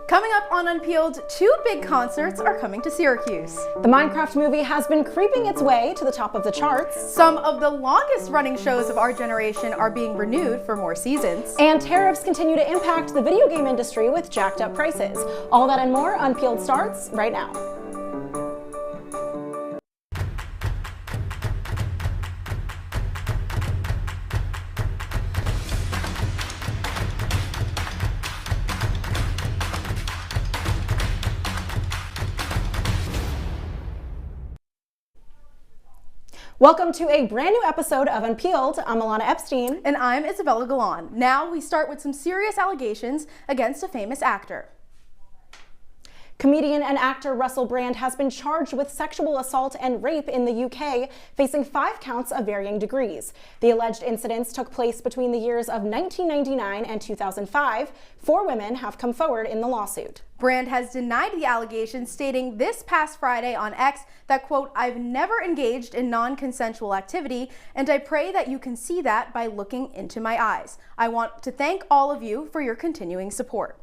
Coming up on Unpeeled, two big concerts are coming to Syracuse. The Minecraft movie has been creeping its way to the top of the charts. Some of the longest running shows of our generation are being renewed for more seasons. And tariffs continue to impact the video game industry with jacked up prices. All that and more, Unpeeled starts right now. Welcome to a brand new episode of Unpeeled. I'm Ilana Epstein. And I'm Isabella Galan. Now we start with some serious allegations against a famous actor. Comedian and actor Russell Brand has been charged with sexual assault and rape in the UK, facing 5 counts of varying degrees. The alleged incidents took place between the years of 1999 and 2005. 4 women have come forward in the lawsuit. Brand has denied the allegations, stating this past Friday on X that, quote, "I've never engaged in non-consensual activity, and I pray that you can see that by looking into my eyes. I want to thank all of you for your continuing support."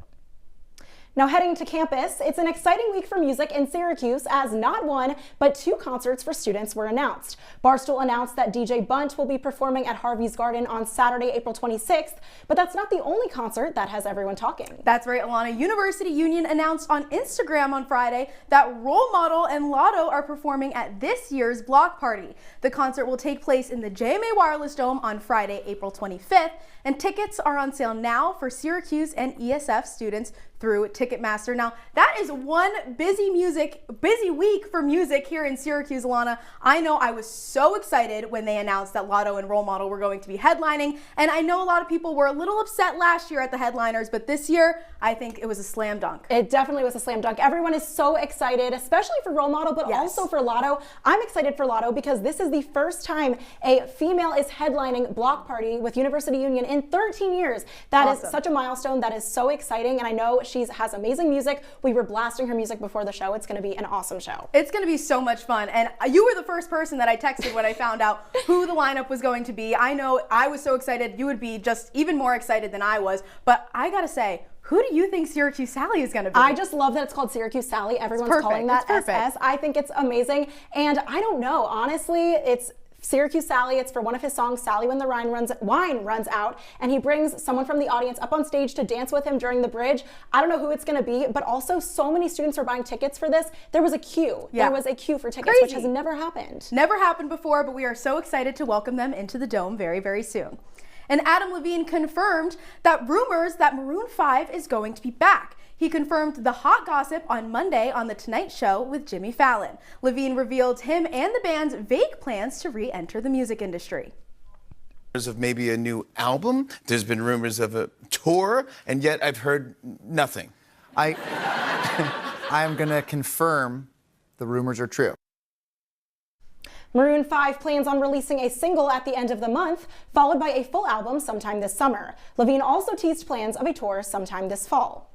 Now heading to campus, it's an exciting week for music in Syracuse as not one, but 2 concerts for students were announced. Barstool announced that DJ Bunt will be performing at Harvey's Garden on Saturday, April 26th, but that's not the only concert that has everyone talking. That's right, Ilana. University Union announced on Instagram on Friday that Role Model and Lotto are performing at this year's block party. The concert will take place in the JMA Wireless Dome on Friday, April 25th, and tickets are on sale now for Syracuse and ESF students through Ticketmaster. Now, that is one busy week for music here in Syracuse, Ilana. I know I was so excited when they announced that Lotto and Role Model were going to be headlining, and I know a lot of people were a little upset last year at the headliners, but this year, I think it was a slam dunk. It definitely was a slam dunk. Everyone is so excited, especially for Role Model, but also for Lotto. I'm excited for Lotto because this is the first time a female is headlining Block Party with University Union in 13 years. That is such a milestone. That is so exciting, and I know she has amazing music. We were blasting her music before the show. It's going to be an awesome show. It's going to be so much fun, and you were the first person that I texted when I found out who the lineup was going to be. I know I was so excited. You would be just even more excited than I was, but I gotta say, who do you think Syracuse Sally is going to be? I just love that it's called Syracuse Sally. Everyone's calling that SS. I think it's amazing, and I don't know. Honestly, it's Syracuse Sally. It's for one of his songs, Sally When the Wine Runs Out, and he brings someone from the audience up on stage to dance with him during the bridge. I don't know who it's going to be, but also so many students are buying tickets for this. There was a queue. Yeah. There was a queue for tickets, which has never happened. Never happened before, but we are so excited to welcome them into the Dome very, very soon. And Adam Levine confirmed that rumors that Maroon 5 is going to be back. He confirmed the hot gossip on Monday on The Tonight Show with Jimmy Fallon. Levine revealed him and the band's vague plans to re-enter the music industry. Of maybe a new album, there's been rumors of a tour, and yet I've heard nothing. I'm going to confirm the rumors are true. Maroon 5 plans on releasing a single at the end of the month, followed by a full album sometime this summer. Levine also teased plans of a tour sometime this fall.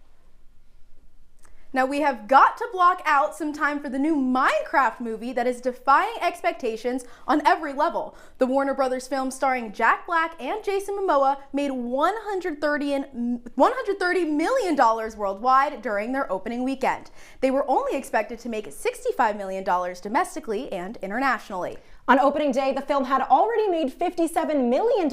Now we have got to block out some time for the new Minecraft movie that is defying expectations on every level. The Warner Brothers film starring Jack Black and Jason Momoa made $130 million worldwide during their opening weekend. They were only expected to make $65 million domestically and internationally. On opening day, the film had already made $57 million.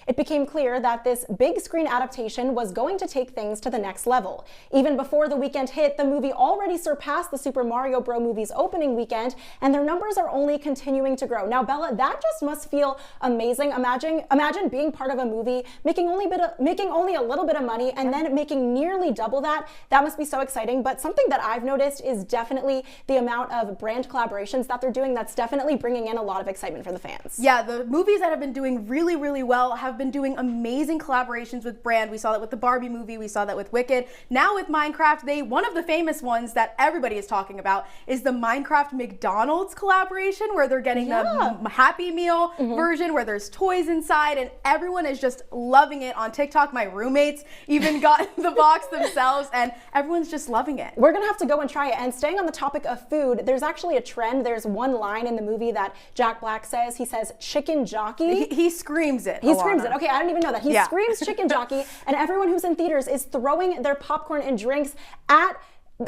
It became clear that this big screen adaptation was going to take things to the next level. Even before the weekend hit, the movie already surpassed the Super Mario Bros. Movie's opening weekend, and their numbers are only continuing to grow. Now, Bella, that just must feel amazing. Imagine being part of a movie, making only a little bit of money, and then making nearly double that. That must be so exciting. But something that I've noticed is definitely the amount of brand collaborations that they're doing. That's definitely bringing in a lot of excitement for the fans. Yeah, the movies that have been doing really, really well have been doing amazing collaborations with brand. We saw that with the Barbie movie, we saw that with Wicked. Now with Minecraft, one of the famous ones that everybody is talking about is the Minecraft McDonald's collaboration, where they're getting the Happy Meal version where there's toys inside, and everyone is just loving it on TikTok. My roommates even got the box themselves, and everyone's just loving it. We're gonna have to go and try it. And staying on the topic of food, there's actually a trend. There's one line in the movie that Jack Black says. He says chicken jockey. He screams it. He screams it. Okay, I didn't even know that. He screams chicken jockey, and everyone who's in theaters is throwing their popcorn and drinks at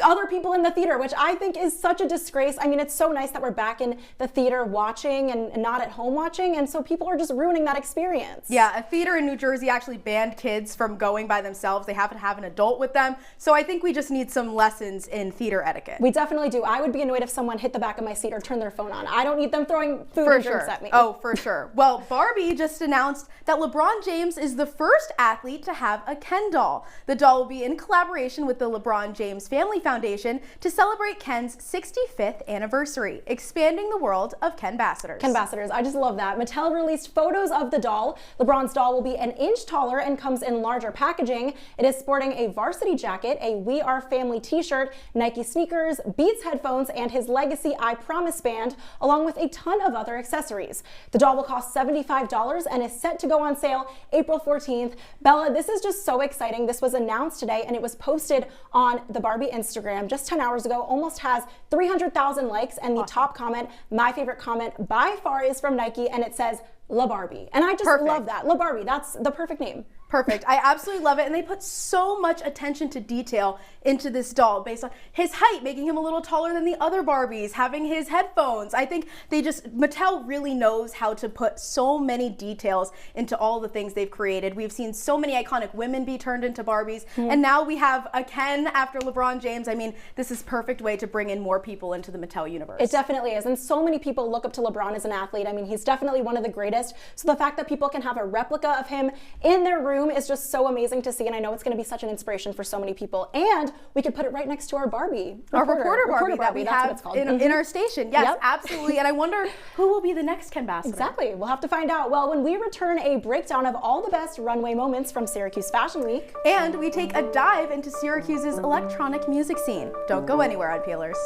other people in the theater, which I think is such a disgrace. I mean, it's so nice that we're back in the theater watching and not at home watching, and so people are just ruining that experience. Yeah, a theater in New Jersey actually banned kids from going by themselves. They have to have an adult with them. So I think we just need some lessons in theater etiquette. We definitely do. I would be annoyed if someone hit the back of my seat or turned their phone on. I don't need them throwing food and drinks at me. Oh, for sure. Well, Barbie just announced that LeBron James is the first athlete to have a Ken doll. The doll will be in collaboration with the LeBron James Family Foundation to celebrate Ken's 65th anniversary, expanding the world of Kenbassadors. Kenbassadors, I just love that. Mattel released photos of the doll. LeBron's doll will be an inch taller and comes in larger packaging. It is sporting a varsity jacket, a We Are Family t-shirt, Nike sneakers, Beats headphones, and his legacy I Promise band, along with a ton of other accessories. The doll will cost $75 and is set to go on sale April 14th. Bella, this is just so exciting. This was announced today and it was posted on the Barbie Instagram just 10 hours ago, almost has 300,000 likes, and the top comment, my favorite comment by far, is from Nike, and it says La Barbie. And I just love that. La Barbie, that's the perfect name. Perfect. I absolutely love it. And they put so much attention to detail into this doll based on his height, making him a little taller than the other Barbies, having his headphones. I think Mattel really knows how to put so many details into all the things they've created. We've seen so many iconic women be turned into Barbies. And now we have a Ken after LeBron James. I mean, this is a perfect way to bring in more people into the Mattel universe. It definitely is. And so many people look up to LeBron as an athlete. I mean, he's definitely one of the greatest. So the fact that people can have a replica of him in their room is just so amazing to see, and I know it's going to be such an inspiration for so many people. And we could put it right next to our Barbie, our reporter Barbie that we have in our station. Yes, absolutely. And I wonder who will be the next Kenbassador. Exactly. We'll have to find out. Well, when we return, a breakdown of all the best runway moments from Syracuse Fashion Week, and we take a dive into Syracuse's electronic music scene. Don't go anywhere, Unpeelers.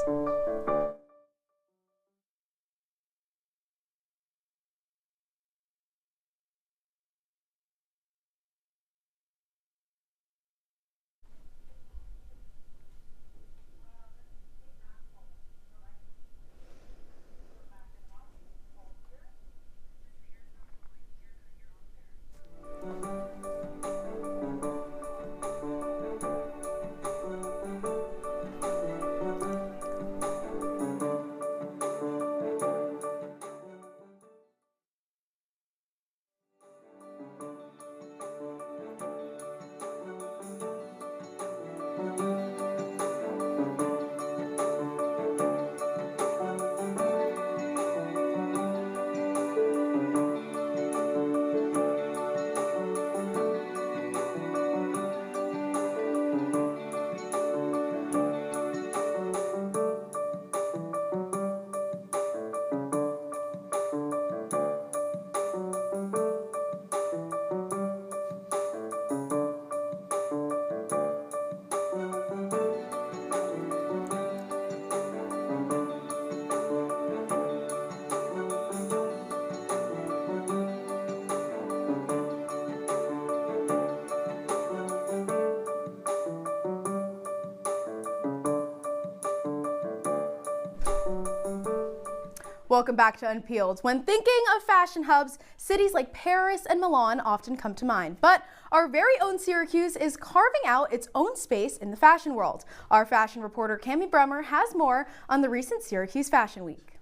Welcome back to Unpeeled. When thinking of fashion hubs, cities like Paris and Milan often come to mind. But our very own Syracuse is carving out its own space in the fashion world. Our fashion reporter Cami Bremer has more on the recent Syracuse Fashion Week.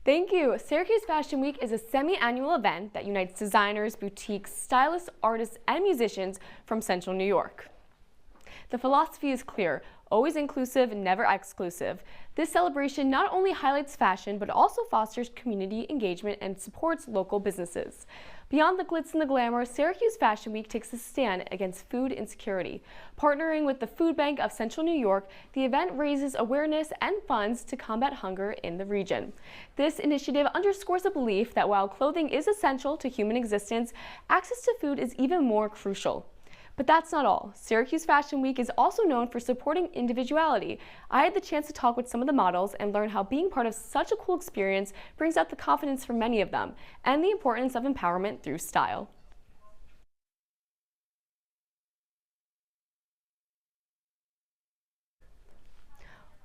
Thank you. Syracuse Fashion Week is a semi-annual event that unites designers, boutiques, stylists, artists, and musicians from Central New York. The philosophy is clear: always inclusive, never exclusive. This celebration not only highlights fashion, but also fosters community engagement and supports local businesses. Beyond the glitz and the glamour, Syracuse Fashion Week takes a stand against food insecurity. Partnering with the Food Bank of Central New York, the event raises awareness and funds to combat hunger in the region. This initiative underscores a belief that while clothing is essential to human existence, access to food is even more crucial. But that's not all. Syracuse Fashion Week is also known for supporting individuality. I had the chance to talk with some of the models and learn how being part of such a cool experience brings out the confidence for many of them, and the importance of empowerment through style.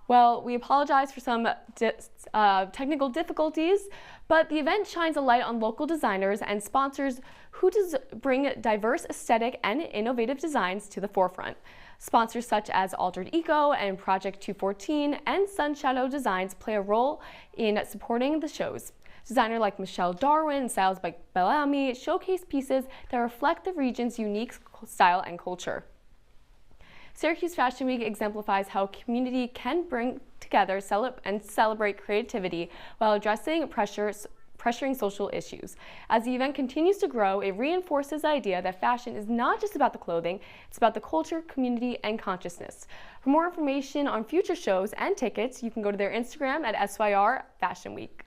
Well, we apologize for some technical difficulties, but the event shines a light on local designers and sponsors who bring diverse aesthetic and innovative designs to the forefront. Sponsors such as Altered Eco and Project 214 and Sun Shadow Designs play a role in supporting the shows. Designers like Michelle Darwin and styles by Bellamy showcase pieces that reflect the region's unique style and culture. Syracuse Fashion Week exemplifies how community can bring together and celebrate creativity while addressing pressuring social issues. As the event continues to grow, it reinforces the idea that fashion is not just about the clothing, it's about the culture, community, and consciousness. For more information on future shows and tickets, you can go to their Instagram at SYR Fashion Week.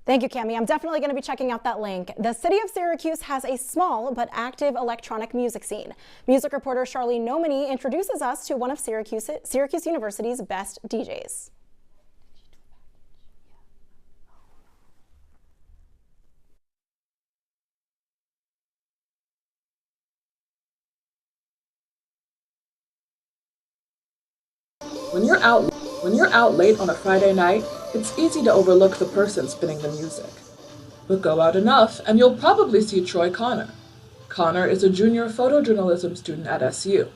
Thank you, Cami. I'm definitely going to be checking out that link. The city of Syracuse has a small but active electronic music scene. Music reporter Charlene Nomini introduces us to one of Syracuse University's best DJs. When you're out late on a Friday night, it's easy to overlook the person spinning the music. But go out enough and you'll probably see Troy Connor. Connor is a junior photojournalism student at SU.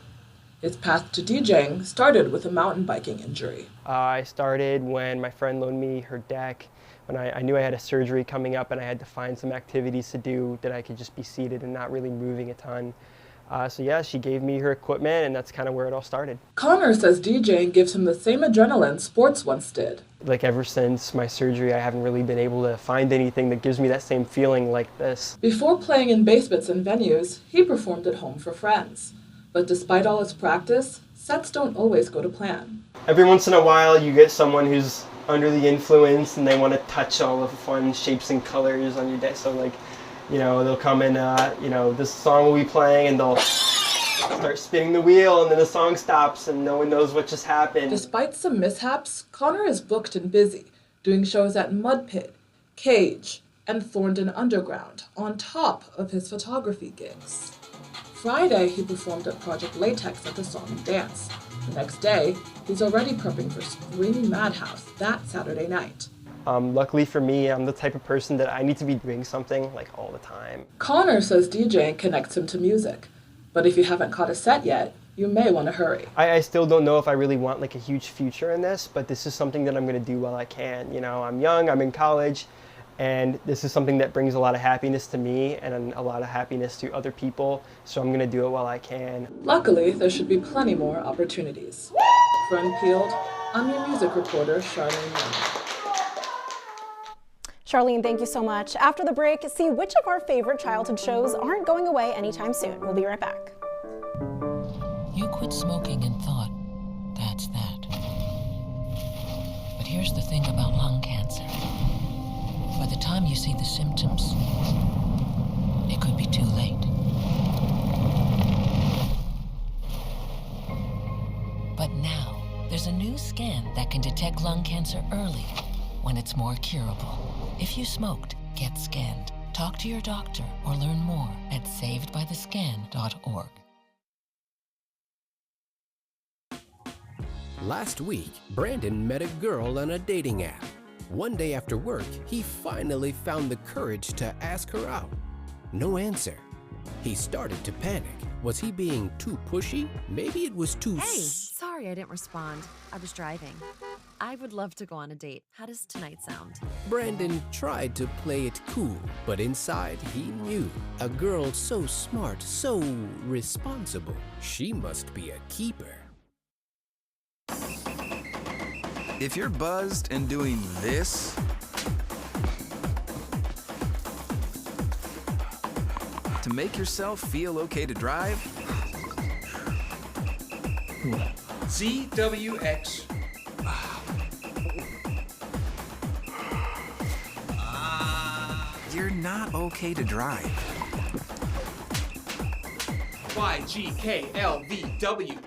His path to DJing started with a mountain biking injury. I started when my friend loaned me her deck, when I knew I had a surgery coming up and I had to find some activities to do that I could just be seated and not really moving a ton. So yeah, she gave me her equipment and that's kind of where it all started. Connor says DJing gives him the same adrenaline sports once did. Like ever since my surgery, I haven't really been able to find anything that gives me that same feeling like this. Before playing in basements and venues, he performed at home for friends. But despite all his practice, sets don't always go to plan. Every once in a while you get someone who's under the influence and they want to touch all of the fun shapes and colors on your deck. So like, you know, they'll come and, this song will be playing and they'll start spinning the wheel and then the song stops and no one knows what just happened. Despite some mishaps, Connor is booked and busy, doing shows at Mud Pit, Cage, and Thorndon Underground, on top of his photography gigs. Friday, he performed at Project Latex at the Song and Dance. The next day, he's already prepping for Screaming Madhouse that Saturday night. Luckily for me, I'm the type of person that I need to be doing something like all the time. Connor says DJing connects him to music, but if you haven't caught a set yet, you may want to hurry. I still don't know if I really want like a huge future in this, but this is something that I'm going to do while I can. You know, I'm young, I'm in college, and this is something that brings a lot of happiness to me and a lot of happiness to other people, so I'm going to do it while I can. Luckily, there should be plenty more opportunities. For Unpeeled, I'm your music reporter, Charlene Nomini. Charlene, thank you so much. After the break, see which of our favorite childhood shows aren't going away anytime soon. We'll be right back. You quit smoking and thought, that's that. But here's the thing about lung cancer. By the time you see the symptoms, it could be too late. But now, there's a new scan that can detect lung cancer early when it's more curable. If you smoked, get scanned. Talk to your doctor or learn more at savedbythescan.org. Last week, Brandon met a girl on a dating app. One day after work, he finally found the courage to ask her out. No answer. He started to panic. Was he being too pushy? Maybe it was too... Hey, sorry I didn't respond. I was driving. I would love to go on a date. How does tonight sound? Brandon tried to play it cool, but inside he knew. A girl so smart, so responsible. She must be a keeper. If you're buzzed and doing this, to make yourself feel okay to drive, ZWX. you're not okay to drive. YGKLVW.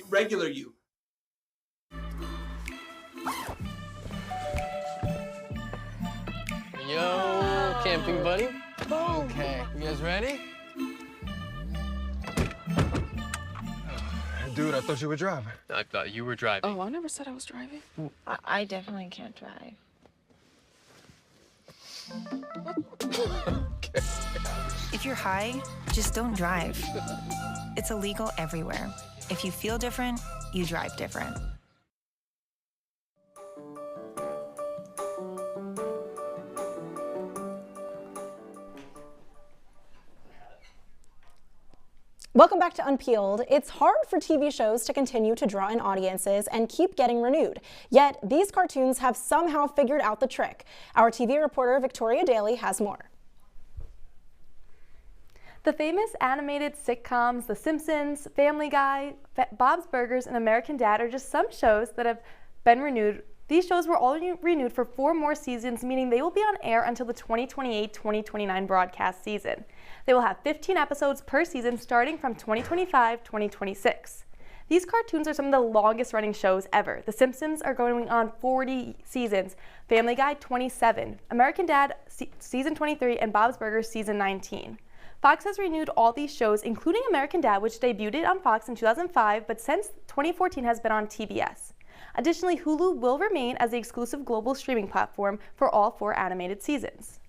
Regular you. Yo, camping buddy. Okay, you guys ready? Dude, I thought you were driving. I thought you were driving. Oh, I never said I was driving. I definitely can't drive. Okay. If you're high, just don't drive. It's illegal everywhere. If you feel different, you drive different. Welcome back to Unpeeled. It's hard for TV shows to continue to draw in audiences and keep getting renewed. Yet, these cartoons have somehow figured out the trick. Our TV reporter Victoria Daly has more. The famous animated sitcoms The Simpsons, Family Guy, Bob's Burgers, and American Dad are just some shows that have been renewed. These shows were all renewed for 4 more seasons, meaning they will be on air until the 2028-2029 broadcast season. They will have 15 episodes per season starting from 2025-2026. These cartoons are some of the longest running shows ever. The Simpsons are going on 40 seasons, Family Guy 27, American Dad season 23, and Bob's Burgers season 19. Fox has renewed all these shows, including American Dad, which debuted on Fox in 2005, but since 2014 has been on TBS. Additionally, Hulu will remain as the exclusive global streaming platform for all 4 animated seasons.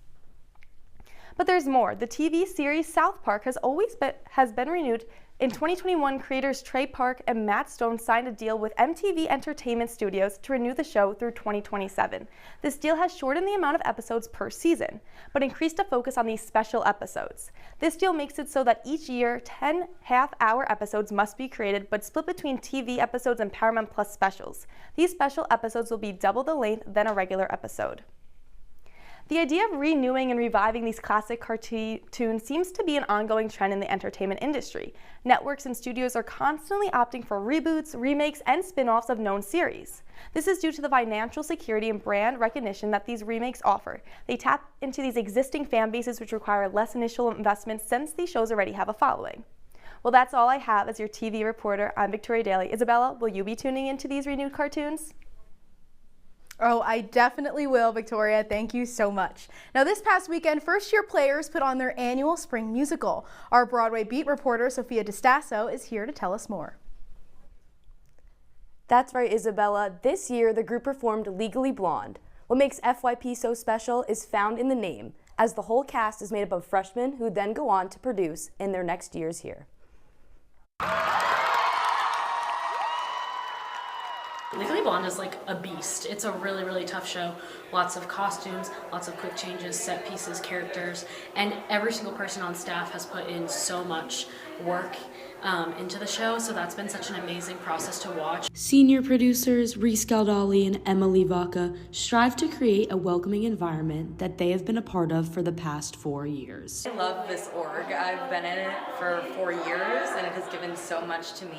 But there's more. The TV series South Park has been renewed. In 2021, creators Trey Park and Matt Stone signed a deal with MTV Entertainment Studios to renew the show through 2027. This deal has shortened the amount of episodes per season, but increased a focus on these special episodes. This deal makes it so that each year, 10 half-hour episodes must be created, but split between TV episodes and Paramount Plus specials. These special episodes will be double the length than a regular episode. The idea of renewing and reviving these classic cartoons seems to be an ongoing trend in the entertainment industry. Networks and studios are constantly opting for reboots, remakes, and spin-offs of known series. This is due to the financial security and brand recognition that these remakes offer. They tap into these existing fan bases, which require less initial investments since these shows already have a following. Well, that's all I have as your TV reporter. I'm Victoria Daly. Isabella, will you be tuning into these renewed cartoons? Oh, I definitely will, Victoria. Thank you so much. Now, this past weekend, first-year players put on their annual spring musical. Our Broadway beat reporter, Sophia DiStasso, is here to tell us more. That's right, Isabella. This year, the group performed Legally Blonde. What makes FYP so special is found in the name, as the whole cast is made up of freshmen who then go on to produce in their next years here. Legally Blonde is like a beast. It's a really, really tough show. Lots of costumes, lots of quick changes, set pieces, characters, and every single person on staff has put in so much work into the show, so that's been such an amazing process to watch. Senior producers Reese Galdali and Emily Vaca strive to create a welcoming environment that they have been a part of for the past 4 years. I love this org. I've been in it for 4 years and it has given so much to me.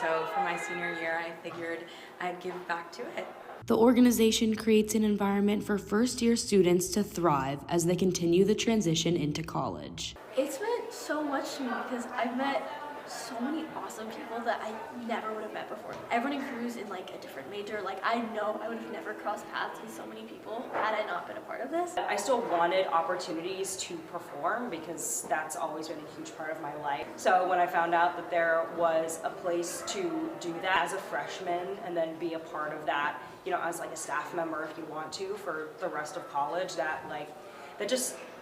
So for my senior year, I figured I'd give back to it. The organization creates an environment for first-year students to thrive as they continue the transition into college. It's meant so much to me because I've met so many awesome people that I never would have met before. Everyone in crew's in like a different major. Like I know I would have never crossed paths with so many people had I not been a part of this. I still wanted opportunities to perform because that's always been a huge part of my life. So when I found out that there was a place to do that as a freshman and then be a part of that, you know, as like a staff member if you want to for the rest of college,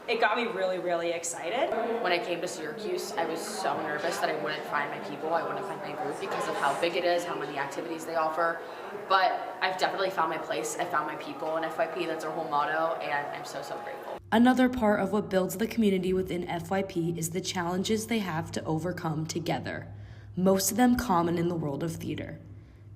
it got me really, really excited. When I came to Syracuse, I was so nervous that I wouldn't find my people, I wouldn't find my group because of how big it is, how many activities they offer. But I've definitely found my place, I found my people in FYP, that's our whole motto, and I'm so, so grateful. Another part of what builds the community within FYP is the challenges they have to overcome together, most of them common in the world of theater.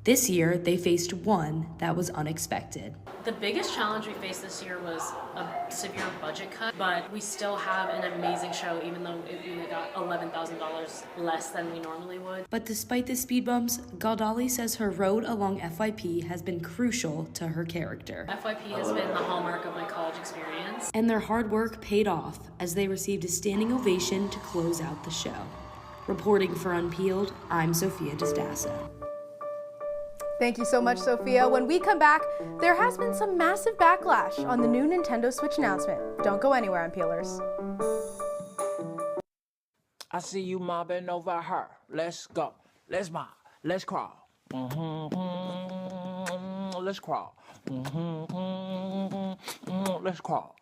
This year, they faced one that was unexpected. The biggest challenge we faced this year was a severe budget cut, but we still have an amazing show, even though we got $11,000 less than we normally would. But despite the speed bumps, Galdali says her road along FYP has been crucial to her character. FYP has been the hallmark of my college experience. And their hard work paid off as they received a standing ovation to close out the show. Reporting for Unpeeled, I'm Sophia DiStasso. Thank you so much, Sophia. When we come back, there has been some massive backlash on the new Nintendo Switch announcement. Don't go anywhere, Unpeelers. I see you mobbing over her. Let's go. Let's mob. Let's crawl. Let's crawl. Let's crawl.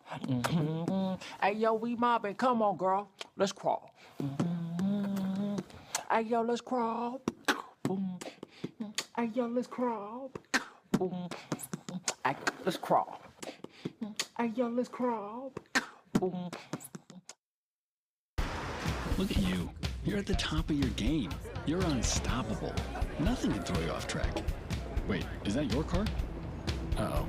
Hey, yo, we mobbing. Come on, girl. Let's crawl. Hey, yo, let's crawl. Hey, yo, let's crawl. Hey, let's crawl. Hey, yo, let's crawl. Look at you. You're at the top of your game. You're unstoppable. Nothing can throw you off track. Wait, is that your car? Uh-oh.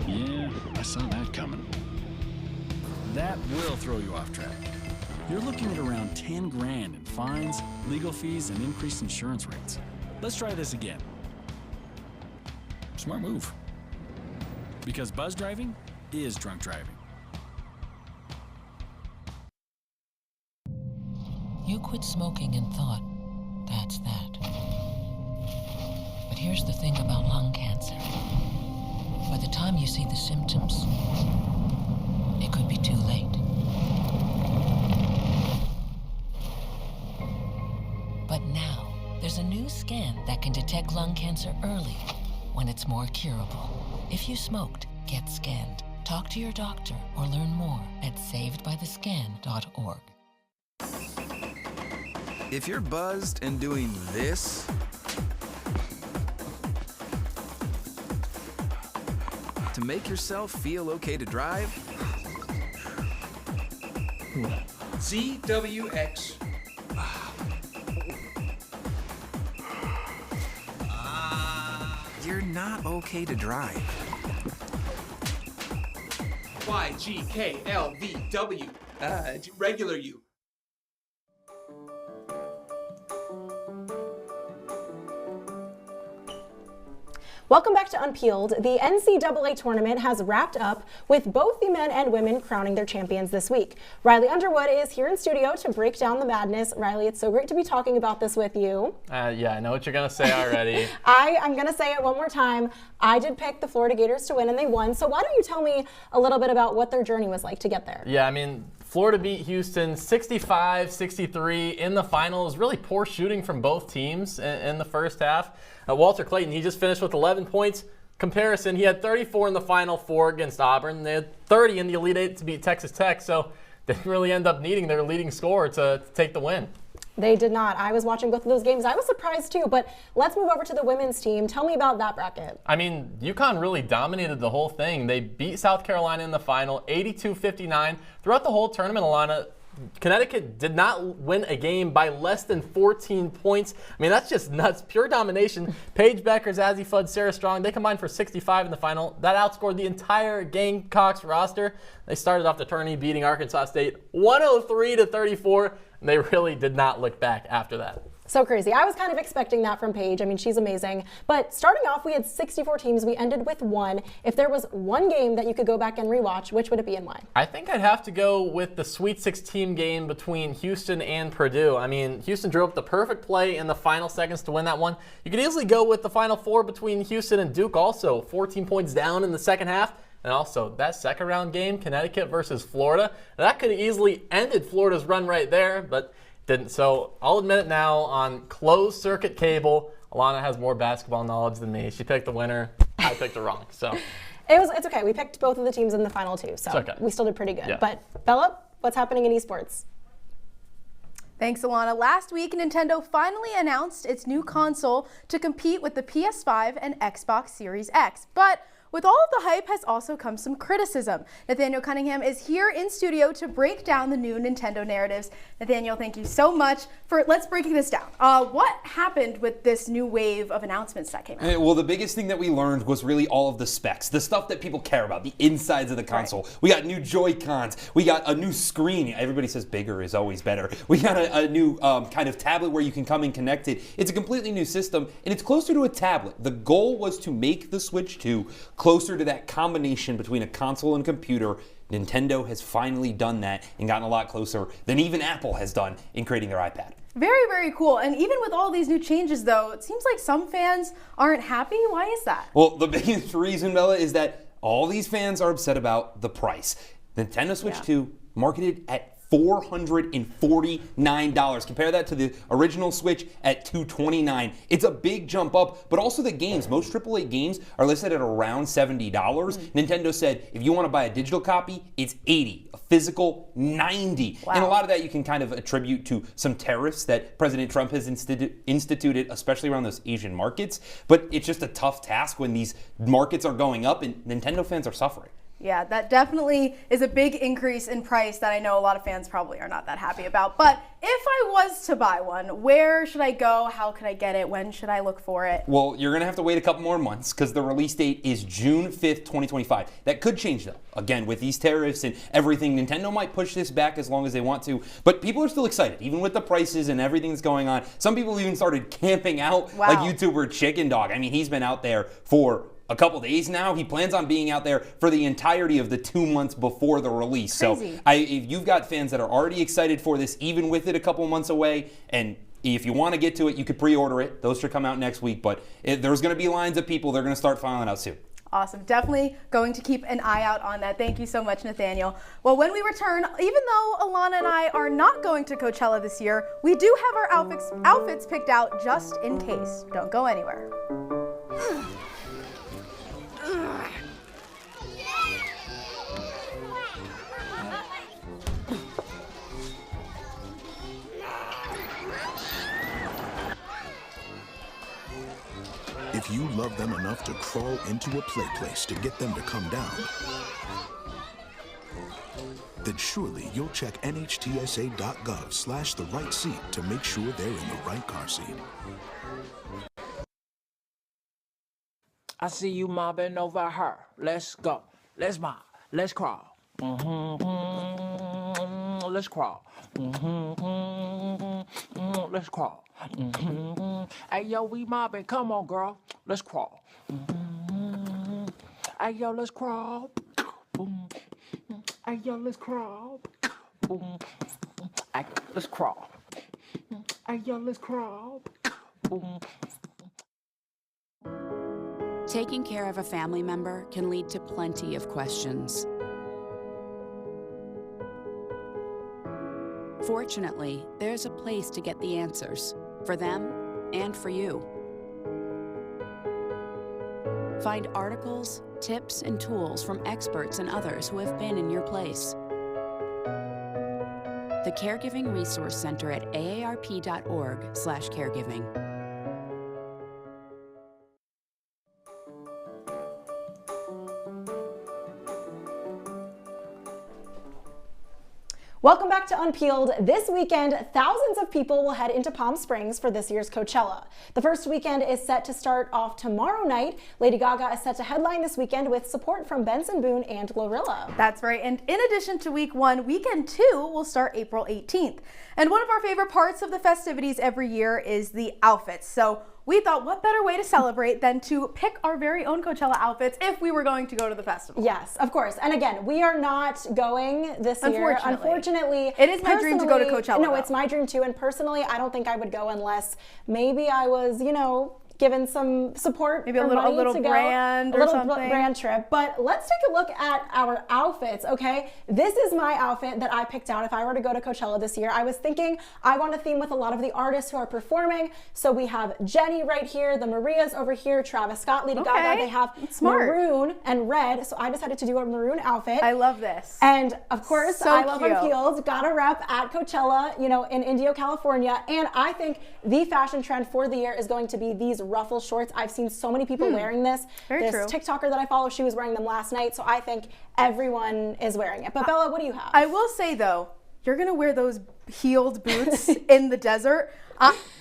Yeah, I saw that coming. That will throw you off track. You're looking at around 10 grand in fines, legal fees, and increased insurance rates. Let's try this again. Smart move. Because buzz driving is drunk driving. You quit smoking and thought, that's that. But here's the thing about lung cancer. By the time you see the symptoms, it could be too late. But now, there's a new scan that can detect lung cancer early, when it's more curable. If you smoked, get scanned. Talk to your doctor or learn more at savedbythescan.org. If you're buzzed and doing this, to make yourself feel okay to drive, CWX. you're not okay to drive. YGKLVW. Regular you. Welcome back to Unpeeled. The NCAA tournament has wrapped up with both the men and women crowning their champions this week. Riley Underwood is here in studio to break down the madness. Riley, it's so great to be talking about this with you. Yeah, I know what you're going to say already. I'm going to say it one more time. I did pick the Florida Gators to win, and they won. So why don't you tell me a little bit about what their journey was like to get there? Yeah, I mean, Florida beat Houston 65-63 in the final. It was really poor shooting from both teams in the first half. Walter Clayton, he just finished with 11 points. Comparison, he had 34 in the Final Four against Auburn. They had 30 in the Elite Eight to beat Texas Tech, so they didn't really end up needing their leading scorer to take the win. They did not. I was watching both of those games. I was surprised too, but let's move over to the women's team. Tell me about that bracket. I mean, UConn really dominated the whole thing. They beat South Carolina in the final, 82-59. Throughout the whole tournament, Ilana, Connecticut did not win a game by less than 14 points. I mean, that's just nuts. Pure domination. Paige Becker, Zazie Fudd, Sarah Strong, they combined for 65 in the final. That outscored the entire Gamecocks roster. They started off the tourney beating Arkansas State 103-34, and they really did not look back after that. So crazy. I was kind of expecting that from Paige. I mean, she's amazing. But starting off, we had 64 teams. We ended with 1. If there was one game that you could go back and rewatch, which would it be and why? I think I'd have to go with the Sweet 16 game between Houston and Purdue. I mean, Houston drew up the perfect play in the final seconds to win that one. You could easily go with the Final Four between Houston and Duke also. 14 points down in the second half. And also, that second round game, Connecticut versus Florida, that could have easily ended Florida's run right there, but didn't. So I'll admit it now, on closed circuit cable, Ilana has more basketball knowledge than me. She picked the winner. I picked her wrong. So it's okay. We picked both of the teams in the final two, so okay. We still did pretty good. Yeah. But Bella, what's happening in esports? Thanks, Ilana. Last week, Nintendo finally announced its new console to compete with the PS5 and Xbox Series X. But with all of the hype has also come some criticism. Nathaniel Cunningham is here in studio to break down the new Nintendo narratives. Nathaniel, thank you so much for let's breaking this down. What happened with this new wave of announcements that came out? Well, the biggest thing that we learned was really all of the specs, the stuff that people care about, the insides of the console. Right. We got new Joy-Cons. We got a new screen. Everybody says bigger is always better. We got a new kind of tablet where you can come and connect it. It's a completely new system, and it's closer to a tablet. The goal was to make the Switch 2 closer to that combination between a console and computer. Nintendo has finally done that and gotten a lot closer than even Apple has done in creating their iPad. Very, very cool. And even with all these new changes, though, it seems like some fans aren't happy. Why is that? Well, the biggest reason, Bella, is that all these fans are upset about the price. Nintendo Switch 2 marketed at $449. Compare that to the original Switch at $229. It's a big jump up, but also the games. Most AAA games are listed at around $70. Nintendo said if you want to buy a digital copy, it's $80. A physical, $90. Wow. And a lot of that you can kind of attribute to some tariffs that President Trump has instituted, especially around those Asian markets. But it's just a tough task when these markets are going up and Nintendo fans are suffering. Yeah, that definitely is a big increase in price that I know a lot of fans probably are not that happy about. But if I was to buy one, where should I go? How could I get it? When should I look for it? Well, you're going to have to wait a couple more months because the release date is June 5th, 2025. That could change though. Again, with these tariffs and everything, Nintendo might push this back as long as they want to. But people are still excited, even with the prices and everything that's going on. Some people even started camping out, like YouTuber Chicken Dog. I mean, he's been out there for a couple days now. He plans on being out there for the entirety of the 2 months before the release. Crazy. So if you've got fans that are already excited for this, even with it a couple months away, and if you want to get to it, you could pre-order it. Those should come out next week. But there's going to be lines of people. They're going to start filing out soon. Awesome. Definitely going to keep an eye out on that. Thank you so much, Nathaniel. Well, when we return, even though Ilana and I are not going to Coachella this year, we do have our outfits picked out just in case. Don't go anywhere. If you love them enough to crawl into a play place to get them to come down, then surely you'll check nhtsa.gov/the right seat to make sure they're in the right car seat. I see you mobbing over her. Let's go. Let's mob. Let's crawl. Let's crawl. Let's crawl. Hey, yo, we mobbing. Come on, girl. Let's crawl. Hey, yo, let's crawl. Hey, yo, let's crawl. Hey, let's crawl. Hey, yo, let's crawl. Taking care of a family member can lead to plenty of questions. Fortunately, there's a place to get the answers, for them and for you. Find articles, tips, and tools from experts and others who have been in your place. The Caregiving Resource Center at aarp.org/caregiving. Welcome back to Unpeeled. This weekend, thousands of people will head into Palm Springs for this year's Coachella. The first weekend is set to start off tomorrow night. Lady Gaga is set to headline this weekend with support from Benson Boone and Glorilla. That's right. And in addition to week one, weekend two will start April 18th. And one of our favorite parts of the festivities every year is the outfits. So we thought, what better way to celebrate than to pick our very own Coachella outfits if we were going to go to the festival? Yes, of course. And again, we are not going this year. Unfortunately, it is my dream to go to Coachella. No, it's my dream too. And personally, I don't think I would go unless maybe I was, given some support, maybe a little brand or something. Brand trip. But let's take a look at our outfits, okay? This is my outfit that I picked out if I were to go to Coachella this year. I was thinking I want a theme with a lot of the artists who are performing. So we have Jenny right here, the Marias over here, Travis Scott, Lady Gaga. They have maroon and red. So I decided to do a maroon outfit. I love this. And of course, so I love Unpeeled. Got a rep at Coachella, in Indio, California. And I think the fashion trend for the year is going to be these ruffle shorts. I've seen so many people wearing this. This TikToker that I follow, she was wearing them last night, so I think everyone is wearing it. But Bella, what do you have? I will say though, you're gonna wear those heeled boots in the desert.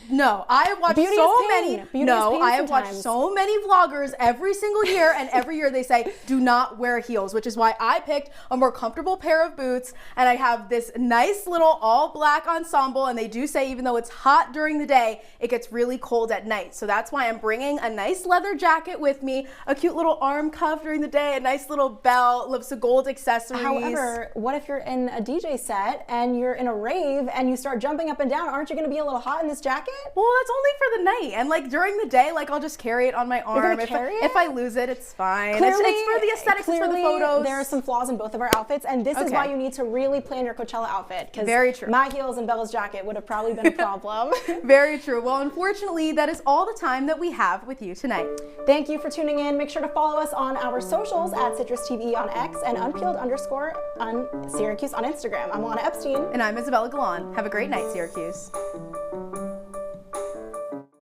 No, I have watched I have watched so many vloggers every single year, and every year they say do not wear heels, which is why I picked a more comfortable pair of boots. And I have this nice little all black ensemble, and they do say even though it's hot during the day, it gets really cold at night. So that's why I'm bringing a nice leather jacket with me, a cute little arm cuff during the day, a nice little belt, lots of gold accessories. However, what if you're in a DJ set and you're in a rave and you start jumping up and down? Aren't you going to be a little hot in this jacket? Well, that's only for the night, and like during the day, like I'll just carry it on my arm. You're gonna carry it? If I lose it, it's fine. Clearly, it's for the aesthetics, it's for the photos. There are some flaws in both of our outfits, and this is why you need to really plan your Coachella outfit. Very true. My heels and Bella's jacket would have probably been a problem. Very true. Well, unfortunately, that is all the time that we have with you tonight. Thank you for tuning in. Make sure to follow us on our socials at CitrusTV on X and Unpeeled _ on Syracuse on Instagram. I'm Ilana Epstein. And I'm Isabella Galan. Have a great night, Syracuse.